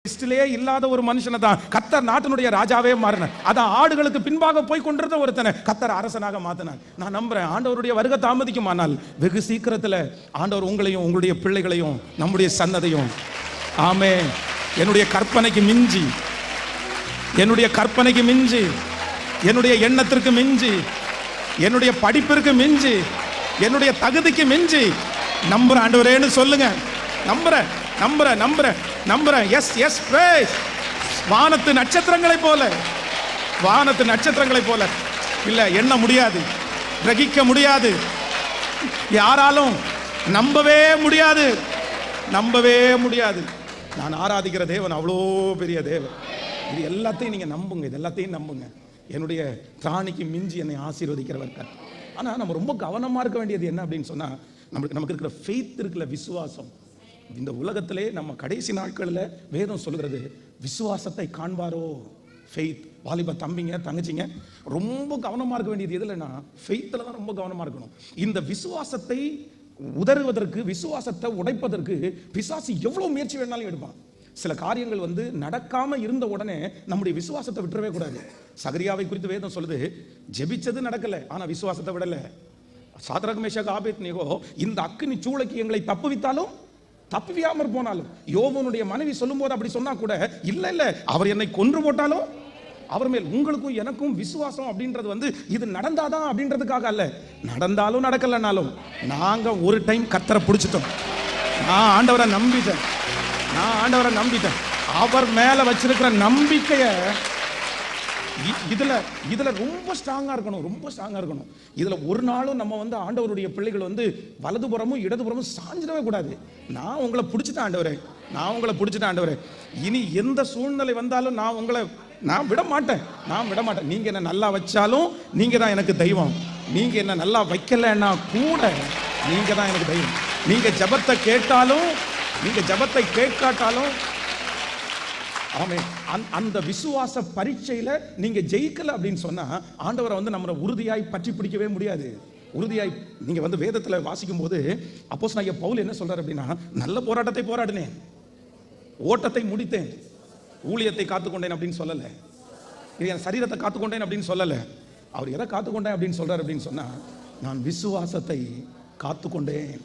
லிஸ்டிலே இல்லாத ஒரு மனுஷனை தான் கர்த்தர் நாட்டினுடைய ராஜாவே மாறினார். அதான் ஆடுகளுக்கு பின்பாக போய் கொண்டிருந்த ஒருத்தனை கர்த்தர் அரசனாக மாத்தினார். நான் நம்புறேன் ஆண்டவருடைய வருகை தாமதிக்குமானால் வெகு சீக்கிரத்தில் ஆண்டவர் உங்களையும் உங்களுடைய பிள்ளைகளையும் நம்முடைய சன்னதையும் ஆமென் என்னுடைய கற்பனைக்கு மிஞ்சி என்னுடைய எண்ணத்திற்கு மிஞ்சி என்னுடைய படிப்பிற்கு மிஞ்சி என்னுடைய தகுதிக்கு மிஞ்சி நம்புற ஆண்டவரேன்னு சொல்லுங்க. நம்புறேன். Yes yes praise. வானத்து நட்சத்திரங்களைப் போல இல்ல எண்ண முடியாது, கிரகிக்க முடியாது, யாராலும் நம்பவே முடியாது. நான் ஆராதிக்கிற தேவன் அவ்வளோ பெரிய தேவன். இது எல்லாத்தையும் நீங்க நம்புங்க. என்னுடைய திராணிக்கு மிஞ்சி என்னை ஆசீர்வதிக்கிறவர். ஆனா நம்ம ரொம்ப கவனமா இருக்க வேண்டியது என்ன அப்படின்னு சொன்னா, நமக்கு இருக்கிற ஃபெய்த் இருக்குல்ல, விசுவாசம். இந்த உலகத்திலே நம்ம கடைசி நாட்களில் வேதம் சொல்கிறது விசுவாசத்தை காண்பாரோ. ஃபெய்த். வாலிப தம்பிங்க தங்கச்சிங்க ரொம்ப கவனமா இருக்க வேண்டியது எதுலன்னா ஃபெய்த்ல தான் ரொம்ப கவனமா இருக்கணும். இந்த விசுவாசத்தை உதறுவதற்கு, விசுவாசத்தை உடைப்பதற்கு பிசாசு எவ்வளவு முயற்சி வேணாலும் எடுப்பான். சில காரியங்கள் நடக்காம இருந்த உடனே நம்முடைய விசுவாசத்தை விட்டுறவே கூடாது. சகரியாவை குறித்து வேதம் சொல்லுது, ஜெபிச்சது நடக்கல, ஆனா விசுவாசத்தை விடல. சாத்ராக் மேஷாக் ஆபேத்நேகோ இந்த அக்கினி சூளைக்கு எங்களை தப்புவித்தாலும் தப்புவியாமற் போனாலும், யோபனுடைய மனைவி சொல்லும் போது அப்படி சொன்னா கூட, இல்ல அவர் என்னை கொன்று போட்டாலும் அவர் மேல் உங்களுக்கும் எனக்கும் விசுவாசம் அப்படின்றது இது நடந்தாதான் அப்படின்றதுக்காக அல்ல. நடந்தாலும் நடக்கலனாலும் நாங்க ஒரு டைம் கர்த்தரை பிடிச்சிட்டோம். நான் ஆண்டவரை நம்பிட்டேன். அவர் மேல வச்சிருக்கிற நம்பிக்கைய இதுல ரொம்ப ஸ்ட்ராங்கா இருக்கணும். இதுல ஒரு நாளும் நம்ம ஆண்டவருடைய பிள்ளைகள் வலதுபுறமும் இடதுபுறமும் சாஞ்சிடவே கூடாது. நான் உங்களை பிடிச்சிட்டேன் ஆண்டவரே, இனி எந்த சூழ்நிலை வந்தாலும் நான் விட மாட்டேன். நீங்க என்ன நல்லா வச்சாலும் நீங்க தான் எனக்கு தெய்வம். நீங்க என்ன நல்லா வைக்கலன்னா கூட நீங்க தான் எனக்கு தெய்வம். நீங்க ஜெபத்தை கேட்காட்டாலும் ஆமென். அந்த விசுவாச பரீட்சையில நீங்க ஜெயிக்கல அப்படின்னு சொன்னா ஆண்டவரை நம்ம உறுதியாய் பற்றி பிடிக்கவே முடியாது. உறுதியாய் நீங்க வேதத்துல வாசிக்கும் போது அப்போஸ்தலனாகிய பவுல் என்ன சொல்றாரு அப்படின்னா, நல்ல போராட்டத்தை போராடினேன், ஓட்டத்தை முடித்தேன், ஊழியத்தை காத்துக்கொண்டேன் அப்படின்னு சொல்லல. என் சரீரத்தை காத்துக்கொண்டேன் அப்படின்னு சொல்லல. அவர் எதை காத்துக்கொண்டேன் அப்படின்னு சொல்றாரு அப்படின்னு சொன்னா, நான் விசுவாசத்தை காத்துக்கொண்டேன்.